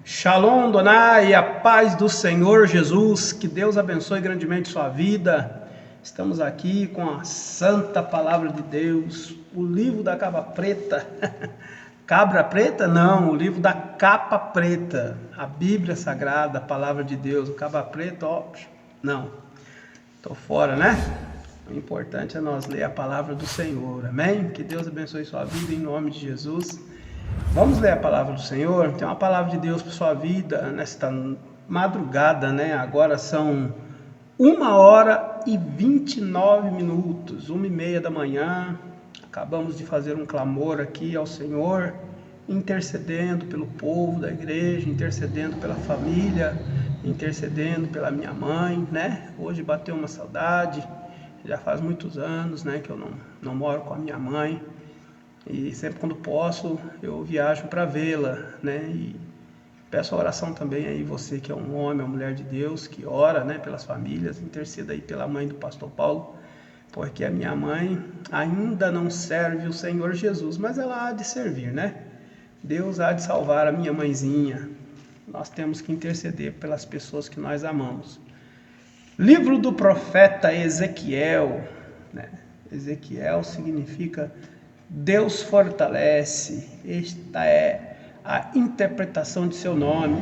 Shalom, Donai, a paz do Senhor Jesus, que Deus abençoe grandemente sua vida. Estamos aqui com a santa palavra de Deus, o livro da capa preta. Cabra preta? Não, o livro da capa preta, a Bíblia Sagrada, a palavra de Deus. O capa preta, ó, não, tô fora, né? O importante é nós ler a palavra do Senhor, amém? Que Deus abençoe sua vida em nome de Jesus. Vamos ler a palavra do Senhor? Tem uma palavra de Deus para sua vida nesta madrugada, né? Agora são 1h29, 1h30 da manhã. Acabamos de fazer um clamor aqui ao Senhor, intercedendo pelo povo da igreja, intercedendo pela família, intercedendo pela minha mãe, né? Hoje bateu uma saudade, já faz muitos anos, né, que eu não moro com a minha mãe. E sempre quando posso, eu viajo para vê-la, né? E peço a oração também aí, você que é um homem, uma mulher de Deus, que ora, né, pelas famílias, interceda aí pela mãe do pastor Paulo, porque a minha mãe ainda não serve o Senhor Jesus, mas ela há de servir, né? Deus há de salvar a minha mãezinha. Nós temos que interceder pelas pessoas que nós amamos. Livro do profeta Ezequiel, né? Ezequiel significa Deus fortalece. Esta é a interpretação de seu nome.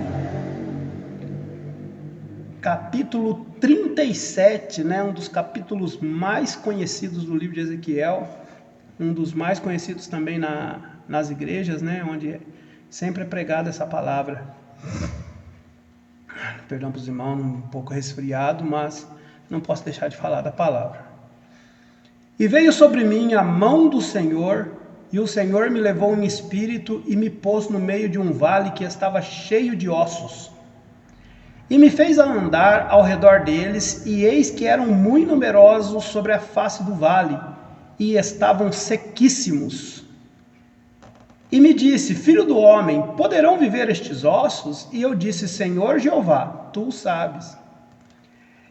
Capítulo 37, né? Um dos capítulos mais conhecidos do livro de Ezequiel, um dos mais conhecidos também nas igrejas, né? Onde sempre é pregada essa palavra. Perdão para os irmãos, um pouco resfriado, mas não posso deixar de falar da palavra. E veio sobre mim a mão do Senhor, e o Senhor me levou em espírito e me pôs no meio de um vale que estava cheio de ossos. E me fez andar ao redor deles, e eis que eram muito numerosos sobre a face do vale, e estavam sequíssimos. E me disse: Filho do homem, poderão viver estes ossos? E eu disse: Senhor Jeová, tu o sabes.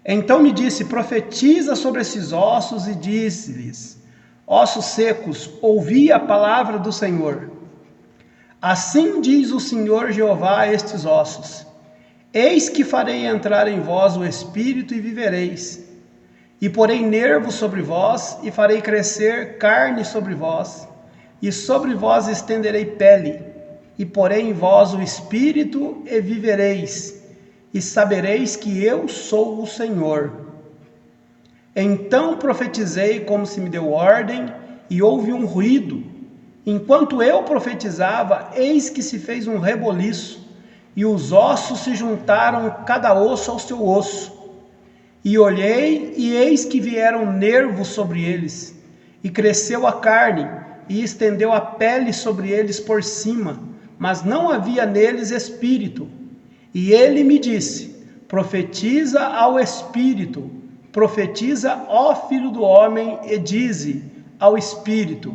Então me disse: profetiza sobre esses ossos, e disse-lhes: ossos secos, ouvi a palavra do Senhor. Assim diz o Senhor Jeová a estes ossos: eis que farei entrar em vós o espírito e vivereis, e porei nervos sobre vós, e farei crescer carne sobre vós, e sobre vós estenderei pele, e porei em vós o espírito e vivereis, e sabereis que eu sou o Senhor. Então profetizei como se me deu ordem, e houve um ruído. Enquanto eu profetizava, eis que se fez um reboliço, e os ossos se juntaram, cada osso ao seu osso. E olhei, e eis que vieram nervos sobre eles, e cresceu a carne, e estendeu a pele sobre eles por cima, mas não havia neles espírito. E ele me disse: profetiza ao espírito, profetiza, ó filho do homem, e dize ao espírito: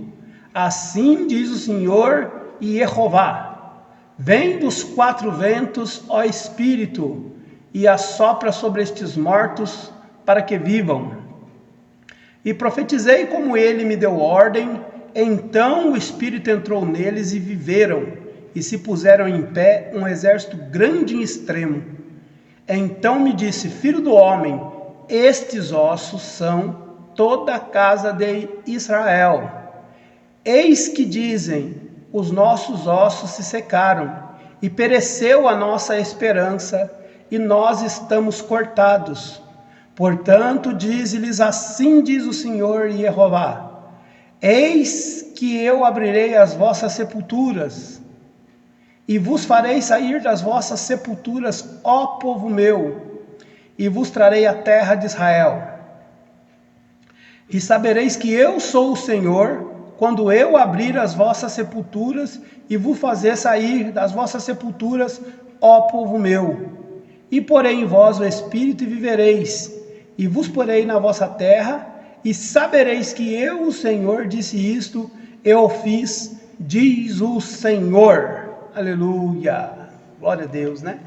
assim diz o Senhor Jeová: vem dos quatro ventos, ó espírito, e assopra sobre estes mortos para que vivam. E profetizei como ele me deu ordem. Então o espírito entrou neles e viveram, e se puseram em pé um exército grande e extremo. Então me disse: filho do homem, estes ossos são toda a casa de Israel. Eis que dizem: os nossos ossos se secaram, e pereceu a nossa esperança, e nós estamos cortados. Portanto, dize-lhes: assim diz o Senhor Jeová: eis que eu abrirei as vossas sepulturas, e vos farei sair das vossas sepulturas, ó povo meu, e vos trarei a terra de Israel. E sabereis que eu sou o Senhor, quando eu abrir as vossas sepulturas, e vos fazer sair das vossas sepulturas, ó povo meu. E porei em vós o espírito, e vivereis, e vos porei na vossa terra, e sabereis que eu, o Senhor, disse isto, eu fiz, diz o Senhor. Aleluia, glória a Deus, né?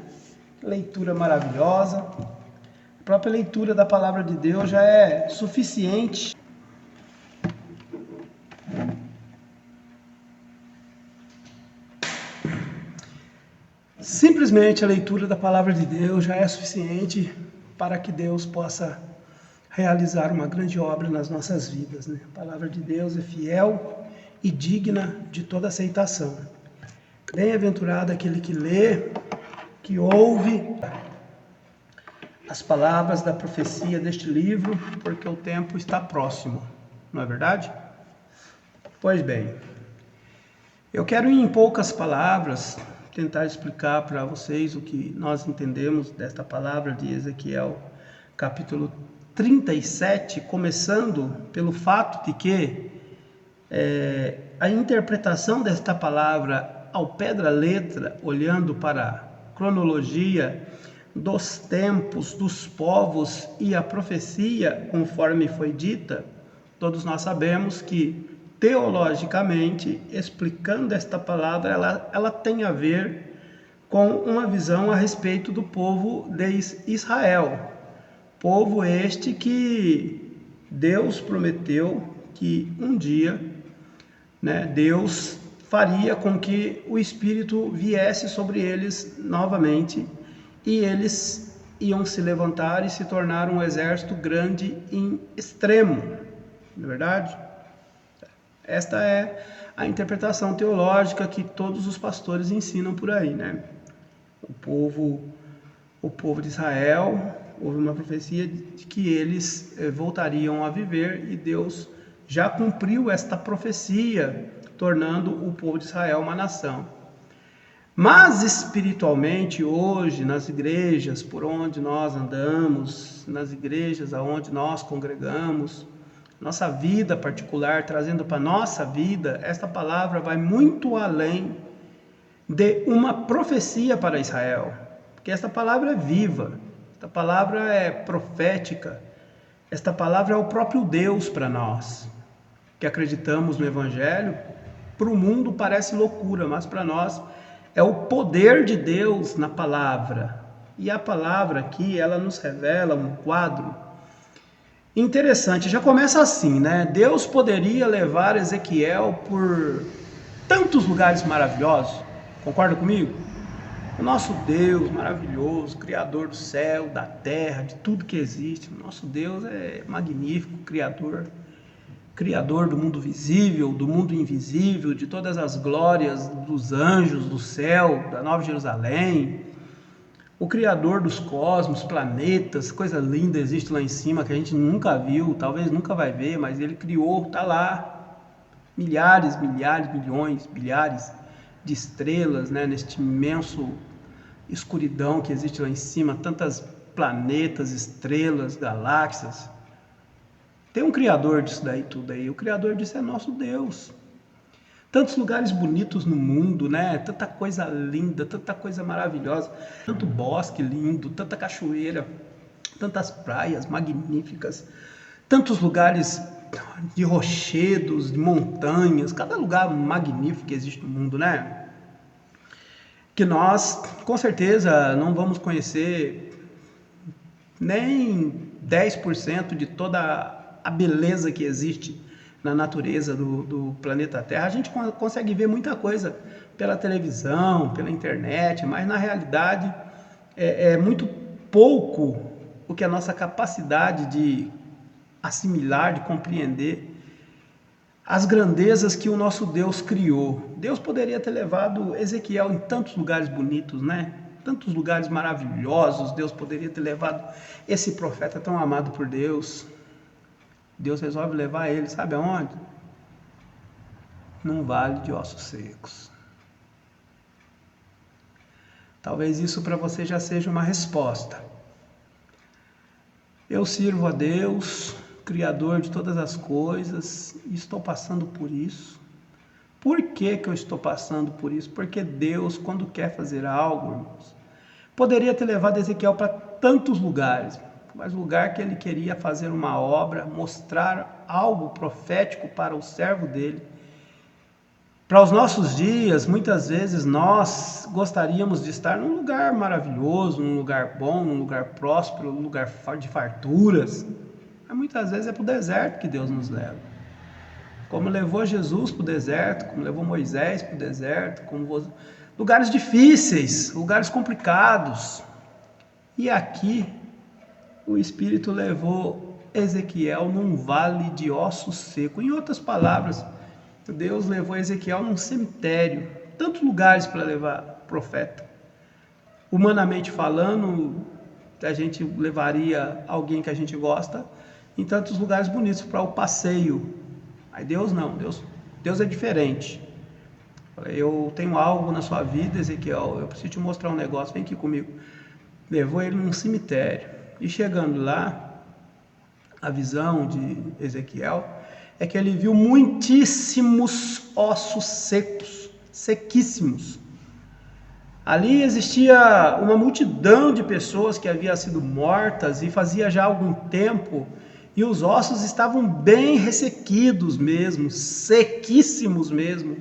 Leitura maravilhosa. A própria leitura da palavra de Deus já é suficiente. Simplesmente a leitura da palavra de Deus já é suficiente para que Deus possa realizar uma grande obra nas nossas vidas, né? A palavra de Deus é fiel e digna de toda aceitação. Bem-aventurado aquele que lê, que ouve as palavras da profecia deste livro, porque o tempo está próximo, não é verdade? Pois bem, eu quero em poucas palavras tentar explicar para vocês o que nós entendemos desta palavra de Ezequiel, capítulo 37, começando pelo fato de que a interpretação desta palavra ao pé da letra, olhando para a cronologia dos tempos, dos povos e a profecia conforme foi dita, todos nós sabemos que teologicamente, explicando esta palavra, ela tem a ver com uma visão a respeito do povo de Israel. Povo este que Deus prometeu que um dia, né, Deus faria com que o Espírito viesse sobre eles novamente e eles iam se levantar e se tornar um exército grande em extremo, não é verdade? Esta é a interpretação teológica que todos os pastores ensinam por aí, né? O povo de Israel, houve uma profecia de que eles voltariam a viver e Deus já cumpriu esta profecia, tornando o povo de Israel uma nação. Mas espiritualmente hoje, nas igrejas por onde nós andamos, nas igrejas aonde nós congregamos, nossa vida particular, trazendo para nossa vida, esta palavra vai muito além de uma profecia para Israel, porque esta palavra é viva, esta palavra é profética, esta palavra é o próprio Deus para nós, que acreditamos no Evangelho. Para o mundo parece loucura, mas para nós é o poder de Deus na palavra, e a palavra aqui, ela nos revela um quadro interessante. Já começa assim, né? Deus poderia levar Ezequiel por tantos lugares maravilhosos, concorda comigo? O nosso Deus maravilhoso, Criador do céu, da terra, de tudo que existe, o nosso Deus é magnífico, Criador do mundo visível, do mundo invisível, de todas as glórias dos anjos, do céu, da Nova Jerusalém, o Criador dos cosmos, planetas, coisa linda existe lá em cima que a gente nunca viu, talvez nunca vai ver, mas Ele criou, está lá, milhares, milhões, bilhares de estrelas, né, neste imenso escuridão que existe lá em cima, tantas planetas, estrelas, galáxias. Tem um Criador disso daí tudo aí, o Criador disso é nosso Deus. Tantos lugares bonitos no mundo, né? Tanta coisa linda, tanta coisa maravilhosa, tanto bosque lindo, tanta cachoeira, tantas praias magníficas, tantos lugares de rochedos, de montanhas, cada lugar magnífico que existe no mundo, né? Que nós, com certeza, não vamos conhecer nem 10% de toda a beleza que existe na natureza do planeta Terra. A gente consegue ver muita coisa pela televisão, pela internet, mas na realidade é muito pouco o que a nossa capacidade de assimilar, de compreender as grandezas que o nosso Deus criou. Deus poderia ter levado Ezequiel em tantos lugares bonitos, né? Tantos lugares maravilhosos. Deus poderia ter levado esse profeta tão amado por Deus. Deus resolve levar ele, sabe aonde? Num vale de ossos secos. Talvez isso para você já seja uma resposta. Eu sirvo a Deus, Criador de todas as coisas, e estou passando por isso. Por que eu estou passando por isso? Porque Deus, quando quer fazer algo, irmãos, poderia ter levado Ezequiel para tantos lugares, mas o lugar que ele queria fazer uma obra, mostrar algo profético para o servo dele. Para os nossos dias, muitas vezes nós gostaríamos de estar num lugar maravilhoso, num lugar bom, num lugar próspero, num lugar de farturas, mas muitas vezes é para o deserto que Deus nos leva. Como levou Jesus para o deserto, como levou Moisés para o deserto, como lugares difíceis, lugares complicados. E aqui o Espírito levou Ezequiel num vale de ossos secos. Em outras palavras, Deus levou Ezequiel num cemitério. Tantos lugares para levar profeta. Humanamente falando, a gente levaria alguém que a gente gosta em tantos lugares bonitos para o passeio. Aí Deus não, Deus é diferente. Eu tenho algo na sua vida, Ezequiel, eu preciso te mostrar um negócio, vem aqui comigo. Levou ele num cemitério. E chegando lá, a visão de Ezequiel é que ele viu muitíssimos ossos secos, sequíssimos. Ali existia uma multidão de pessoas que haviam sido mortas e fazia já algum tempo, e os ossos estavam bem ressequidos mesmo, sequíssimos mesmo.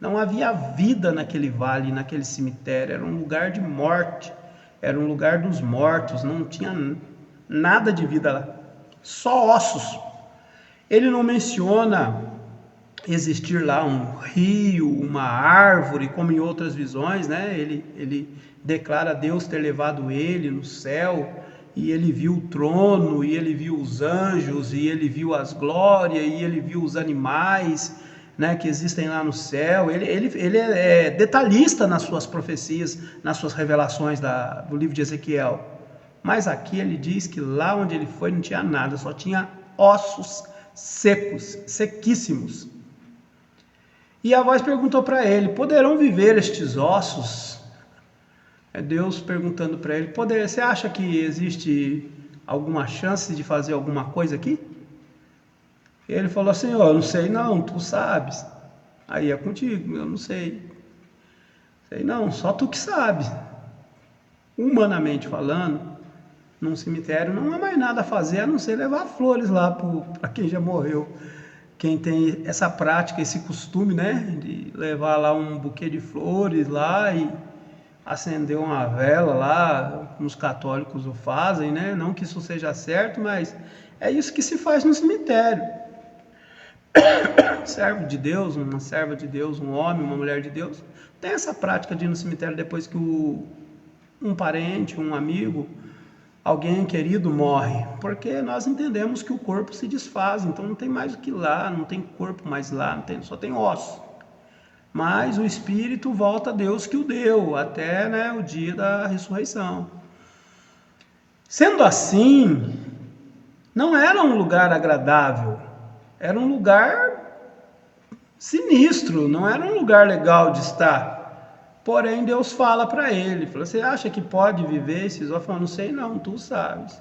Não havia vida naquele vale, naquele cemitério, era um lugar de morte, era um lugar dos mortos, não tinha nada de vida lá, só ossos. Ele não menciona existir lá um rio, uma árvore, como em outras visões, né? Ele declara Deus ter levado ele no céu, e ele viu o trono, e ele viu os anjos, e ele viu as glórias, e ele viu os animais, né, que existem lá no céu. Ele é detalhista nas suas profecias, nas suas revelações do livro de Ezequiel. Mas aqui ele diz que lá onde ele foi não tinha nada, só tinha ossos secos, sequíssimos. E a voz perguntou para ele: poderão viver estes ossos? É Deus perguntando para ele: você acha que existe alguma chance de fazer alguma coisa aqui? E ele falou assim: eu não sei não, tu sabes. Aí é contigo, eu não sei. Sei não, só tu que sabe. Humanamente falando, num cemitério não há mais nada a fazer a não ser levar flores lá para quem já morreu. Quem tem essa prática, esse costume, né, de levar lá um buquê de flores lá e acender uma vela lá, os católicos o fazem, né? Não que isso seja certo, mas é isso que se faz no cemitério. Servo de Deus, uma serva de Deus, um homem, uma mulher de Deus, tem essa prática de ir no cemitério depois que um parente, um amigo, alguém querido morre, porque nós entendemos que o corpo se desfaz, então não tem mais o que lá, não tem corpo mais lá, só tem osso. Mas o espírito volta a Deus que o deu, até, né, o dia da ressurreição. Sendo assim, não era um lugar agradável, era um lugar sinistro, não era um lugar legal de estar. Porém, Deus fala para ele, fala: você acha que pode viver esses ossos? Não sei não, tu sabes.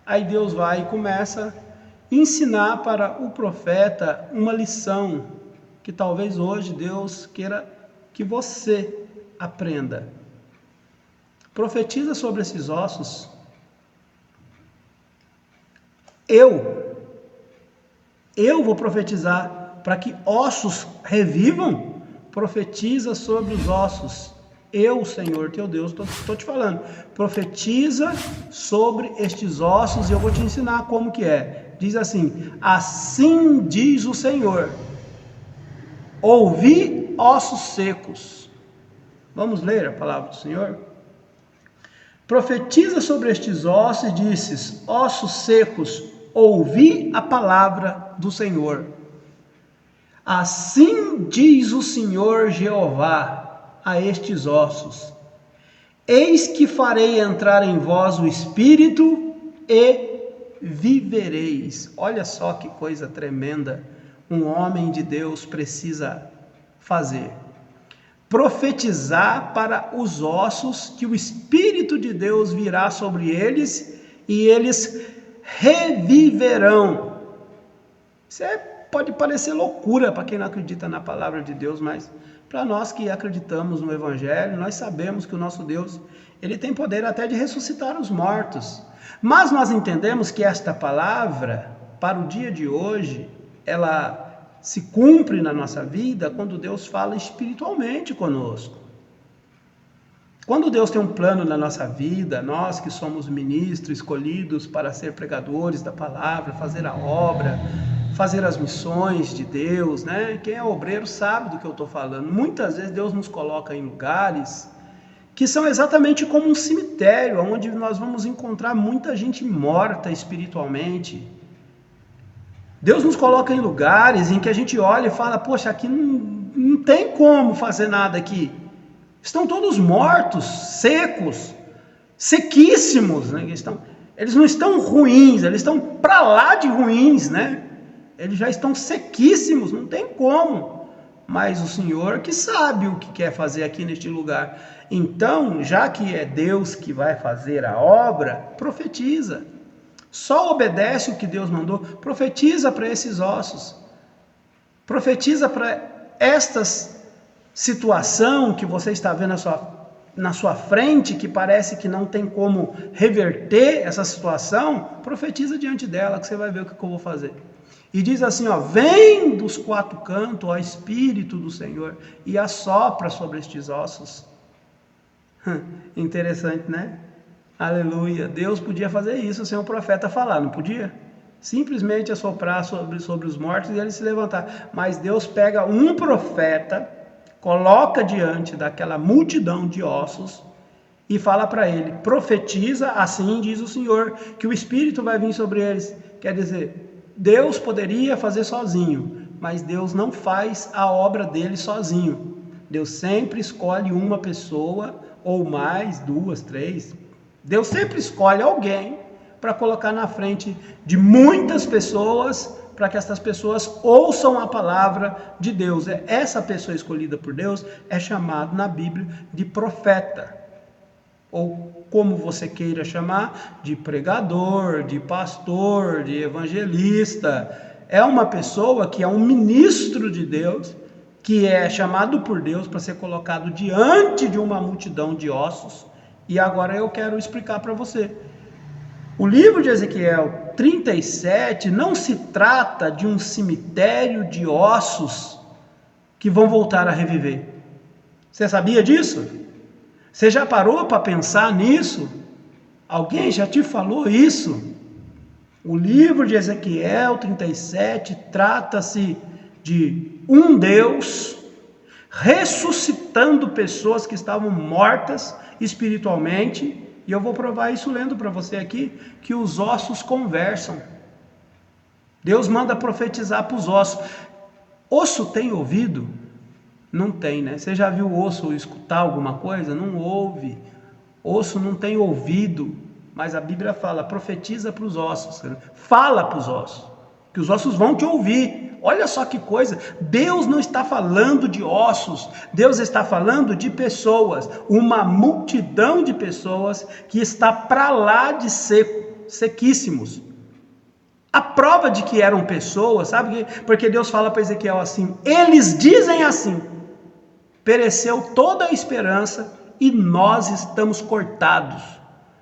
Aí Deus vai e começa a ensinar para o profeta uma lição, que talvez hoje Deus queira que você aprenda. Profetiza sobre esses ossos. Eu vou profetizar para que ossos revivam. Profetiza sobre os ossos. Eu, Senhor teu Deus, estou te falando. Profetiza sobre estes ossos e eu vou te ensinar como que é. Diz assim: assim diz o Senhor: ouvi, ossos secos. Vamos ler a palavra do Senhor? Profetiza sobre estes ossos e dizes: ossos secos, ouvi a palavra do Senhor. Assim diz o Senhor Jeová a estes ossos: eis que farei entrar em vós o Espírito e vivereis. Olha só que coisa tremenda um homem de Deus precisa fazer: profetizar para os ossos que o Espírito de Deus virá sobre eles e eles reviverão. Isso pode parecer loucura para quem não acredita na palavra de Deus, mas para nós que acreditamos no Evangelho, nós sabemos que o nosso Deus, ele tem poder até de ressuscitar os mortos. Mas nós entendemos que esta palavra, para o dia de hoje, ela se cumpre na nossa vida quando Deus fala espiritualmente conosco. Quando Deus tem um plano na nossa vida, nós que somos ministros escolhidos para ser pregadores da palavra, fazer a obra, fazer as missões de Deus, né? Quem é obreiro sabe do que eu estou falando. Muitas vezes Deus nos coloca em lugares que são exatamente como um cemitério, onde nós vamos encontrar muita gente morta espiritualmente. Deus nos coloca em lugares em que a gente olha e fala, poxa, aqui não tem como fazer nada aqui. Estão todos mortos, secos, sequíssimos, né? Eles não estão ruins, eles estão para lá de ruins, né? Eles já estão sequíssimos, não tem como. Mas o Senhor que sabe o que quer fazer aqui neste lugar. Então, já que é Deus que vai fazer a obra, profetiza. Só obedece o que Deus mandou. Profetiza para esses ossos. Profetiza para estas situação que você está vendo na sua frente, que parece que não tem como reverter essa situação. Profetiza diante dela, que você vai ver o que eu vou fazer. E diz assim, ó, vem dos quatro cantos, ó Espírito do Senhor, e assopra sobre estes ossos. Interessante, né? Aleluia. Deus podia fazer isso sem o profeta falar, não podia? Simplesmente assoprar sobre os mortos e eles se levantar. Mas Deus pega um profeta, coloca diante daquela multidão de ossos e fala para ele, profetiza, assim diz o Senhor, que o Espírito vai vir sobre eles. Quer dizer, Deus poderia fazer sozinho, mas Deus não faz a obra dele sozinho. Deus sempre escolhe uma pessoa, ou mais, duas, três. Deus sempre escolhe alguém para colocar na frente de muitas pessoas, para que essas pessoas ouçam a palavra de Deus. Essa pessoa escolhida por Deus é chamada na Bíblia de profeta, ou como você queira chamar, de pregador, de pastor, de evangelista. É uma pessoa que é um ministro de Deus, que é chamado por Deus para ser colocado diante de uma multidão de ossos. E agora eu quero explicar para você. O livro de Ezequiel 37 não se trata de um cemitério de ossos que vão voltar a reviver. Você sabia disso? Você já parou para pensar nisso? Alguém já te falou isso? O livro de Ezequiel 37 trata-se de um Deus ressuscitando pessoas que estavam mortas espiritualmente. E eu vou provar isso lendo para você aqui, que os ossos conversam. Deus manda profetizar para os ossos. Osso tem ouvido? Não tem, né? Você já viu osso escutar alguma coisa? Não ouve. Osso não tem ouvido, mas a Bíblia fala, profetiza para os ossos. Fala para os ossos, que os ossos vão te ouvir. Olha só que coisa, Deus não está falando de ossos, Deus está falando de pessoas, uma multidão de pessoas que está para lá de sequíssimos. A prova de que eram pessoas, sabe? Porque Deus fala para Ezequiel assim, eles dizem assim, pereceu toda a esperança e nós estamos cortados,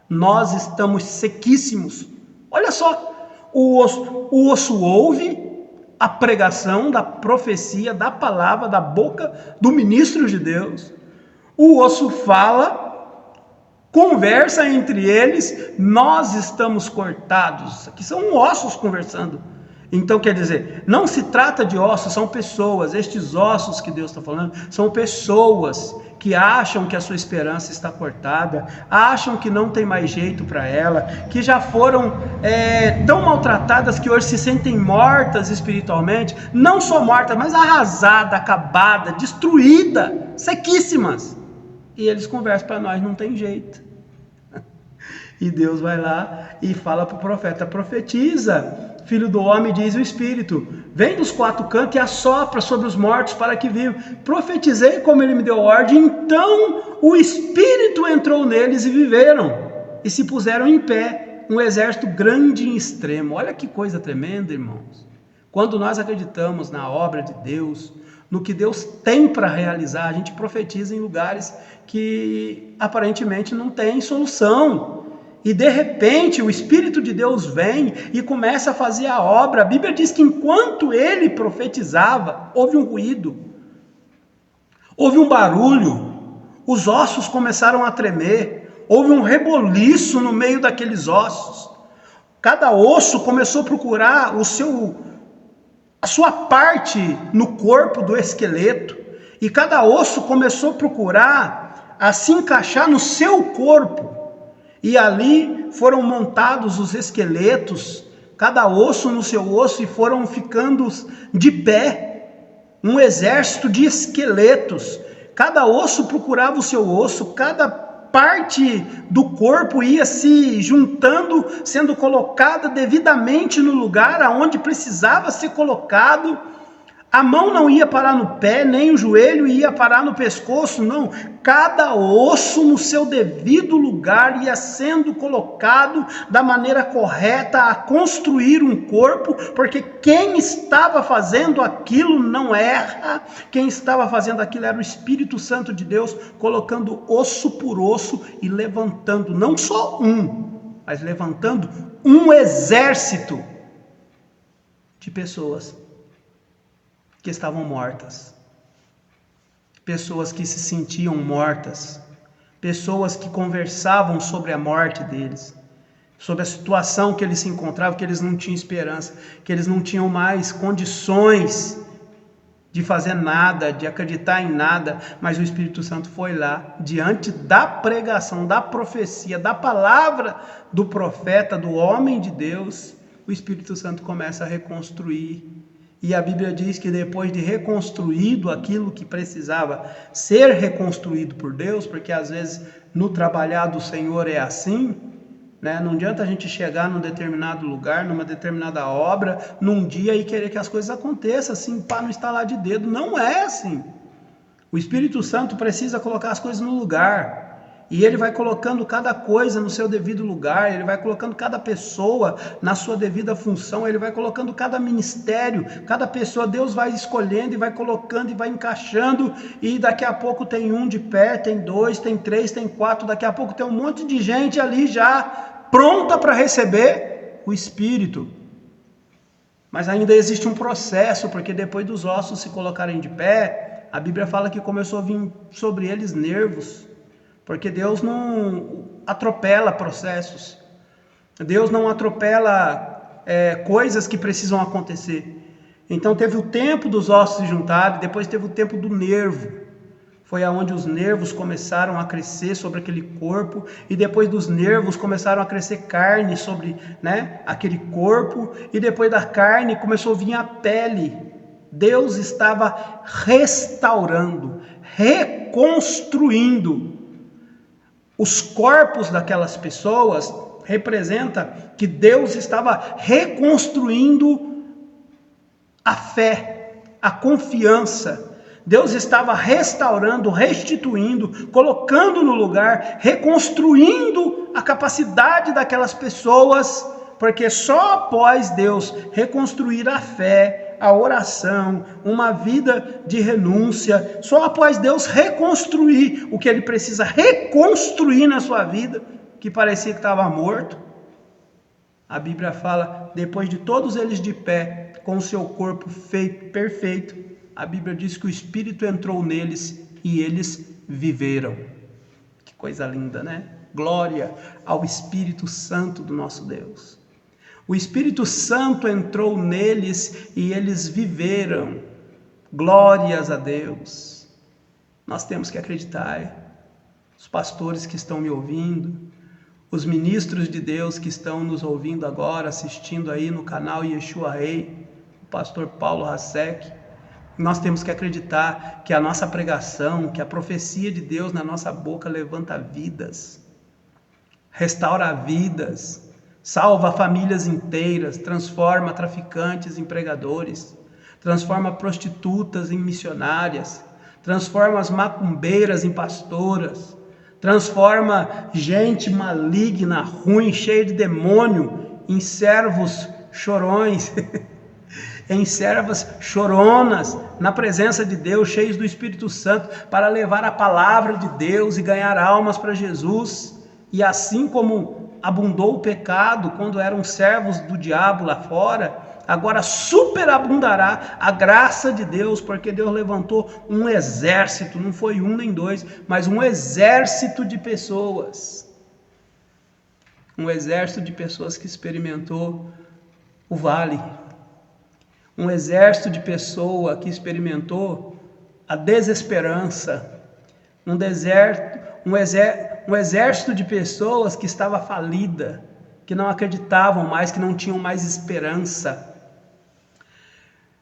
nós estamos sequíssimos. Olha só, o osso ouve a pregação da profecia, da palavra, da boca do ministro de Deus. O osso fala, conversa entre eles, nós estamos cortados. Aqui são ossos conversando. Então quer dizer, não se trata de ossos, são pessoas. Estes ossos que Deus está falando, são pessoas que acham que a sua esperança está cortada, acham que não tem mais jeito para ela, que já foram tão maltratadas que hoje se sentem mortas espiritualmente, não só mortas, mas arrasadas, acabadas, destruídas, sequíssimas. E eles conversam para nós, não tem jeito. E Deus vai lá e fala para o profeta, profetiza, filho do homem, diz o Espírito, vem dos quatro cantos e assopra sobre os mortos para que vivam. Profetizei como ele me deu ordem, então o Espírito entrou neles e viveram, e se puseram em pé, um exército grande e extremo. Olha que coisa tremenda, irmãos. Quando nós acreditamos na obra de Deus, no que Deus tem para realizar, a gente profetiza em lugares que aparentemente não tem solução. E de repente o Espírito de Deus vem e começa a fazer a obra. A Bíblia diz que enquanto ele profetizava, houve um ruído, houve um barulho, os ossos começaram a tremer, houve um reboliço no meio daqueles ossos. Cada osso começou a procurar o seu a sua parte no corpo do esqueleto, e cada osso começou a procurar a se encaixar no seu corpo, e ali foram montados os esqueletos, cada osso no seu osso, e foram ficando de pé, um exército de esqueletos. Cada osso procurava o seu osso, cada parte do corpo ia se juntando, sendo colocada devidamente no lugar aonde precisava ser colocado. A mão não ia parar no pé, nem o joelho ia parar no pescoço, não. Cada osso no seu devido lugar ia sendo colocado da maneira correta a construir um corpo, porque quem estava fazendo aquilo não erra. Quem estava fazendo aquilo era o Espírito Santo de Deus, colocando osso por osso e levantando, não só um, mas levantando um exército de pessoas que estavam mortas, pessoas que se sentiam mortas, pessoas que conversavam sobre a morte deles, sobre a situação que eles se encontravam, que eles não tinham esperança, que eles não tinham mais condições de fazer nada, de acreditar em nada, mas o Espírito Santo foi lá, diante da pregação, da profecia, da palavra do profeta, do homem de Deus, o Espírito Santo começa a reconstruir. E a Bíblia diz que depois de reconstruído aquilo que precisava ser reconstruído por Deus, porque às vezes no trabalhar do Senhor é assim, né? Não adianta a gente chegar num determinado lugar, numa determinada obra, num dia e querer que as coisas aconteçam assim, para não estalar de dedo. Não é assim. O Espírito Santo precisa colocar as coisas no lugar. E ele vai colocando cada coisa no seu devido lugar, ele vai colocando cada pessoa na sua devida função, ele vai colocando cada ministério, cada pessoa, Deus vai escolhendo e vai colocando e vai encaixando, e daqui a pouco tem um de pé, tem dois, tem três, tem quatro, daqui a pouco tem um monte de gente ali já pronta para receber o Espírito. Mas ainda existe um processo, porque depois dos ossos se colocarem de pé, a Bíblia fala que começou a vir sobre eles nervos, porque Deus não atropela processos, Deus não atropela coisas que precisam acontecer. Então teve o tempo dos ossos se juntarem, depois teve o tempo do nervo, foi aonde os nervos começaram a crescer sobre aquele corpo, e depois dos nervos começaram a crescer carne sobre, né, aquele corpo, e depois da carne começou a vir a pele. Deus estava restaurando, reconstruindo. Os corpos daquelas pessoas representa que Deus estava reconstruindo a fé, a confiança. Deus estava restaurando, restituindo, colocando no lugar, reconstruindo a capacidade daquelas pessoas, porque só após Deus reconstruir a fé, a oração, uma vida de renúncia, só após Deus reconstruir o que Ele precisa reconstruir na sua vida, que parecia que estava morto, a Bíblia fala, depois de todos eles de pé, com o seu corpo feito, perfeito, a Bíblia diz que o Espírito entrou neles e eles viveram. Que coisa linda, né? Glória ao Espírito Santo do nosso Deus. O Espírito Santo entrou neles e eles viveram. Glórias a Deus. Nós temos que acreditar. Os pastores que estão me ouvindo, os ministros de Deus que estão nos ouvindo agora, assistindo aí no canal Yeshua Rei, o pastor Paulo Hasek, nós temos que acreditar que a nossa pregação, que a profecia de Deus na nossa boca levanta vidas, restaura vidas, salva famílias inteiras, transforma traficantes em pregadores, transforma prostitutas em missionárias, transforma as macumbeiras em pastoras, transforma gente maligna, ruim, cheia de demônio, em servos chorões, em servas choronas, na presença de Deus, cheios do Espírito Santo, para levar a palavra de Deus e ganhar almas para Jesus. E assim como abundou o pecado quando eram servos do diabo lá fora, agora superabundará a graça de Deus, porque Deus levantou um exército, não foi um nem dois, mas um exército de pessoas. Um exército de pessoas que experimentou o vale. um exército de pessoa que experimentou a desesperança, um exército de pessoas que estava falida, que não acreditavam mais, que não tinham mais esperança.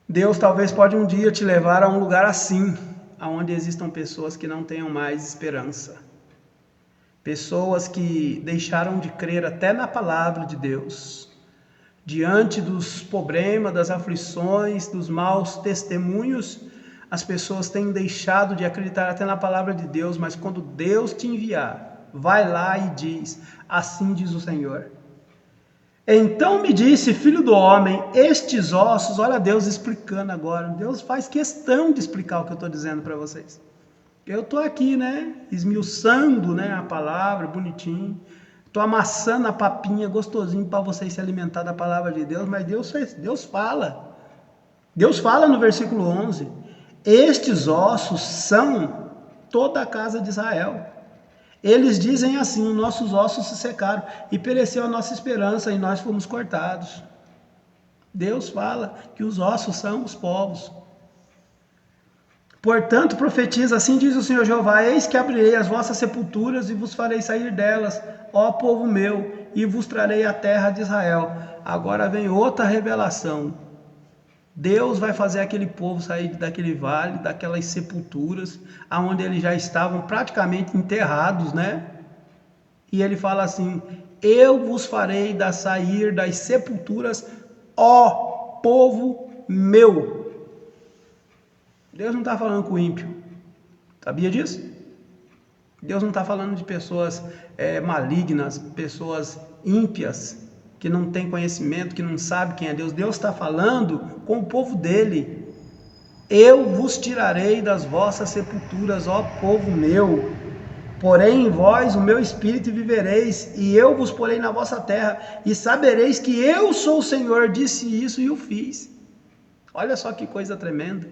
Deus talvez pode um dia te levar a um lugar assim, onde existam pessoas que não tenham mais esperança. Pessoas que deixaram de crer até na palavra de Deus. Diante dos problemas, das aflições, dos maus testemunhos, as pessoas têm deixado de acreditar até na palavra de Deus, mas quando Deus te enviar, vai lá e diz, assim diz o Senhor. Então me disse, filho do homem, estes ossos, olha Deus explicando agora, Deus faz questão de explicar o que eu estou dizendo para vocês. Eu estou aqui, esmiuçando, a palavra, bonitinho, estou amassando a papinha gostosinho para vocês se alimentar da palavra de Deus, mas Deus fala. Deus fala no versículo 11, estes ossos são toda a casa de Israel. Eles dizem assim, nossos ossos se secaram e pereceu a nossa esperança e nós fomos cortados. Deus fala que os ossos são os povos. Portanto, profetiza, assim diz o Senhor Jeová, eis que abrirei as vossas sepulturas e vos farei sair delas, ó povo meu, e vos trarei a terra de Israel. Agora vem outra revelação. Deus vai fazer aquele povo sair daquele vale, daquelas sepulturas, aonde eles já estavam praticamente enterrados, E ele fala assim, eu vos farei sair das sepulturas, ó povo meu. Deus não está falando com o ímpio, sabia disso? Deus não está falando de pessoas malignas, pessoas ímpias, que não tem conhecimento, que não sabe quem é Deus. Deus está falando com o povo dele. Eu vos tirarei das vossas sepulturas, ó povo meu. Porém em vós o meu espírito e vivereis, e eu vos porei na vossa terra, e sabereis que eu sou o Senhor, disse isso e o fiz. Olha só que coisa tremenda.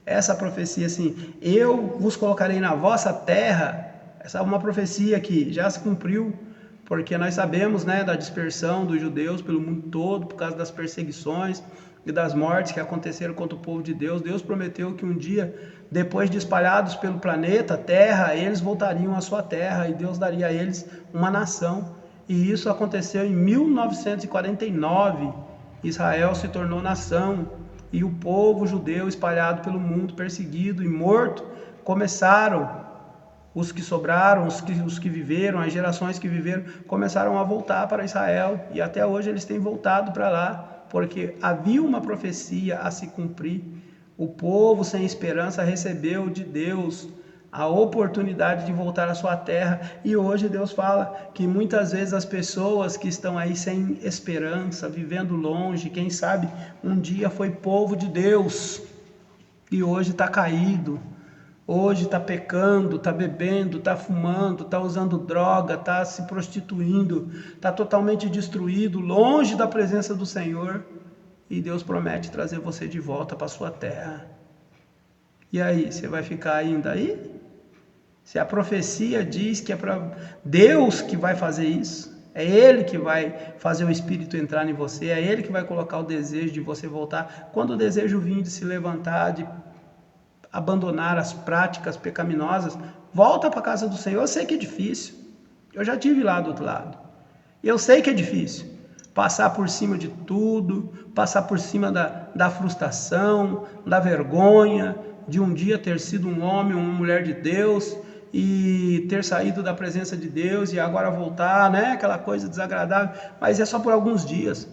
Essa profecia assim, eu vos colocarei na vossa terra, essa é uma profecia que já se cumpriu, porque nós sabemos, da dispersão dos judeus pelo mundo todo, por causa das perseguições e das mortes que aconteceram contra o povo de Deus. Deus prometeu que um dia, depois de espalhados pelo planeta Terra, eles voltariam à sua terra e Deus daria a eles uma nação. E isso aconteceu em 1949. Israel se tornou nação e o povo judeu espalhado pelo mundo, perseguido e morto, começaram... Os que sobraram, os que viveram, as gerações que viveram, começaram a voltar para Israel. E até hoje eles têm voltado para lá, porque havia uma profecia a se cumprir. O povo sem esperança recebeu de Deus a oportunidade de voltar à sua terra. E hoje Deus fala que muitas vezes as pessoas que estão aí sem esperança, vivendo longe, quem sabe um dia foi povo de Deus e hoje está caído. Hoje está pecando, está bebendo, está fumando, está usando droga, está se prostituindo, está totalmente destruído, longe da presença do Senhor. E Deus promete trazer você de volta para a sua terra. E aí, você vai ficar ainda aí? Se a profecia diz que é para Deus que vai fazer isso, é Ele que vai fazer o Espírito entrar em você, é Ele que vai colocar o desejo de você voltar. Quando o desejo vir de se levantar, de abandonar as práticas pecaminosas, volta para a casa do Senhor. Eu sei que é difícil, eu já estive lá do outro lado, eu sei que é difícil, passar por cima de tudo, passar por cima da frustração, da vergonha, de um dia ter sido um homem ou uma mulher de Deus, e ter saído da presença de Deus, e agora voltar, aquela coisa desagradável, mas é só por alguns dias.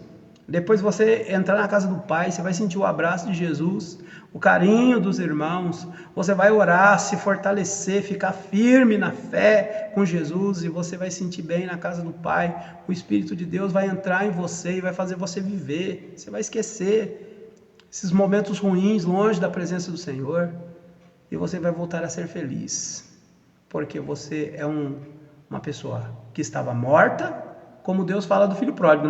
Depois você entrar na casa do Pai, você vai sentir o abraço de Jesus, o carinho dos irmãos, você vai orar, se fortalecer, ficar firme na fé com Jesus e você vai sentir bem na casa do Pai. O Espírito de Deus vai entrar em você e vai fazer você viver. Você vai esquecer esses momentos ruins longe da presença do Senhor e você vai voltar a ser feliz, porque você é uma pessoa que estava morta, como Deus fala do filho pródigo,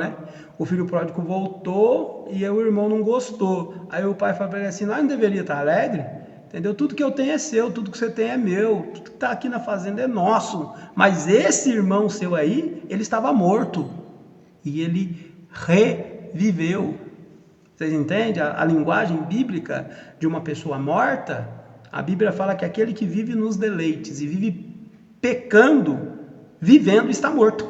O filho pródigo voltou e o irmão não gostou. Aí o pai fala para ele assim, nós não deveria estar alegre? Entendeu? Tudo que eu tenho é seu, tudo que você tem é meu, tudo que está aqui na fazenda é nosso. Mas esse irmão seu aí, ele estava morto e ele reviveu. Vocês entendem a linguagem bíblica de uma pessoa morta? A Bíblia fala que aquele que vive nos deleites e vive pecando, vivendo, está morto.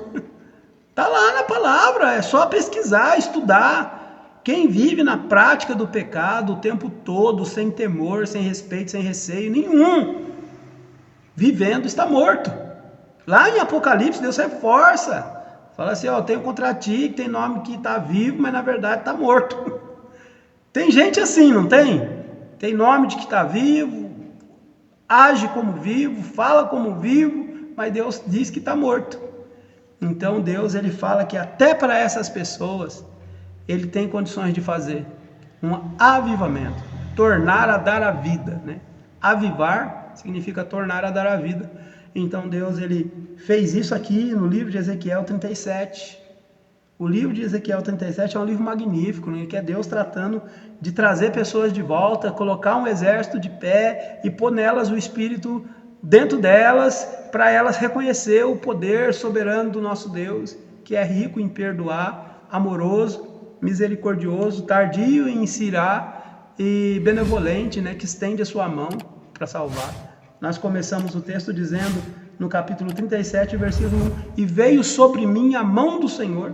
Está lá na palavra, é só pesquisar, estudar. Quem vive na prática do pecado o tempo todo, sem temor, sem respeito, sem receio nenhum, vivendo, está morto. Lá em Apocalipse, Deus reforça. Fala assim, ó, tenho contra ti, que tem nome que está vivo, mas na verdade está morto. Tem gente assim, não tem? Tem nome de que está vivo, age como vivo, fala como vivo, mas Deus diz que está morto. Então Deus, ele fala que até para essas pessoas, ele tem condições de fazer um avivamento, tornar a dar a vida, né? Avivar significa tornar a dar a vida. Então Deus, ele fez isso aqui no livro de Ezequiel 37. O livro de Ezequiel 37 é um livro magnífico, né? Que é Deus tratando de trazer pessoas de volta, colocar um exército de pé e pôr nelas o Espírito dentro delas, para elas reconhecer o poder soberano do nosso Deus, que é rico em perdoar, amoroso, misericordioso, tardio em irar e benevolente, né? Que estende a sua mão para salvar. Nós começamos o texto dizendo, no capítulo 37, versículo 1, e veio sobre mim a mão do Senhor.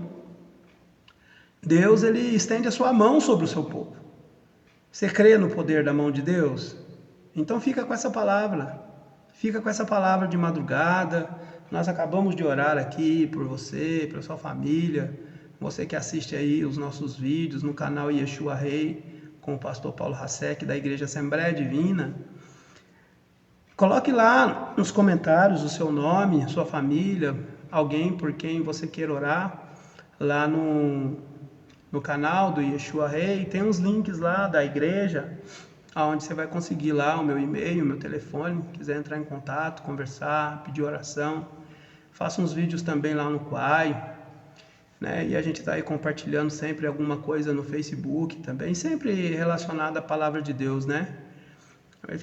Deus, ele estende a sua mão sobre o seu povo. Você crê no poder da mão de Deus? Então fica com essa palavra. Fica com essa palavra de madrugada. Nós acabamos de orar aqui por você, pela sua família. Você que assiste aí os nossos vídeos no canal Yeshua Rei, com o pastor Paulo Hassek, da Igreja Assembleia Divina. Coloque lá nos comentários o seu nome, sua família, alguém por quem você queira orar. Lá no canal do Yeshua Rei, tem uns links lá da igreja, onde você vai conseguir lá o meu e-mail, o meu telefone, quiser entrar em contato, conversar, pedir oração. Faço uns vídeos também lá no Quai, né? E a gente está aí compartilhando sempre alguma coisa no Facebook também, sempre relacionado à palavra de Deus, né?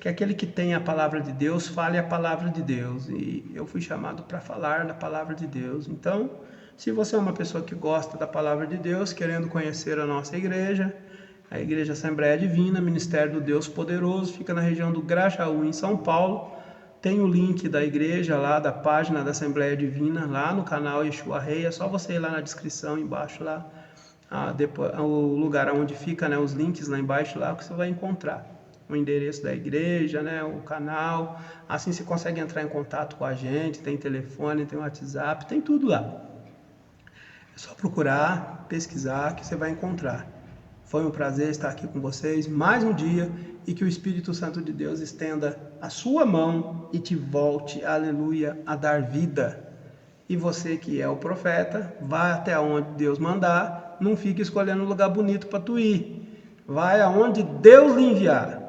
Que aquele que tem a palavra de Deus, fale a palavra de Deus. E eu fui chamado para falar da palavra de Deus. Então, se você é uma pessoa que gosta da palavra de Deus, querendo conhecer a nossa igreja, a Igreja Assembleia Divina, Ministério do Deus Poderoso, fica na região do Grajaú, em São Paulo. Tem o link da igreja lá, da página da Assembleia Divina, lá no canal Yeshua Rei. É só você ir lá na descrição, embaixo lá, depois, o lugar onde fica, né, os links lá embaixo, lá que você vai encontrar o endereço da igreja, né, o canal. Assim você consegue entrar em contato com a gente, tem telefone, tem WhatsApp, tem tudo lá. É só procurar, pesquisar, que você vai encontrar. Foi um prazer estar aqui com vocês mais um dia, e que o Espírito Santo de Deus estenda a sua mão e te volte, aleluia, a dar vida. E você que é o profeta, vai até onde Deus mandar, não fique escolhendo um lugar bonito para tu ir. Vai aonde Deus lhe enviar.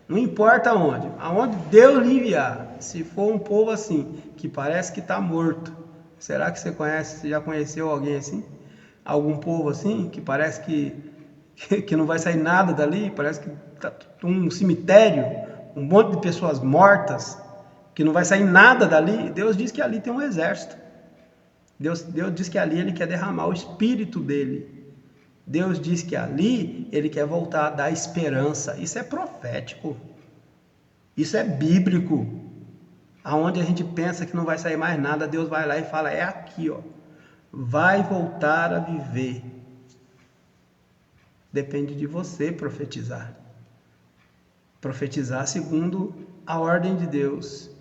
Não importa aonde Deus lhe enviar. Se for um povo assim, que parece que está morto, será que você conhece, você já conheceu alguém assim? Algum povo assim, que parece que não vai sair nada dali, parece que está um cemitério, um monte de pessoas mortas, que não vai sair nada dali? Deus diz que ali tem um exército. Deus diz que ali ele quer derramar o Espírito dele. Deus diz que ali ele quer voltar a dar esperança. Isso é profético. Isso é bíblico. Aonde a gente pensa que não vai sair mais nada, Deus vai lá e fala, é aqui, ó. Vai voltar a viver. Depende de você profetizar. Profetizar segundo a ordem de Deus.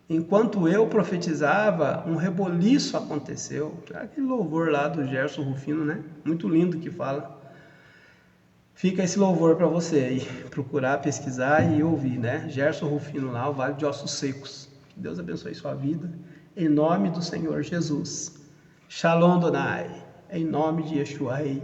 Enquanto eu profetizava, um reboliço aconteceu. Aquele louvor lá do Gerson Rufino, né? Muito lindo que fala. Fica esse louvor para você aí, procurar, pesquisar e ouvir, né? Gerson Rufino lá, o Vale de Ossos Secos. Que Deus abençoe sua vida. Em nome do Senhor Jesus. Shalom Donai. Em nome de Yeshua Rei.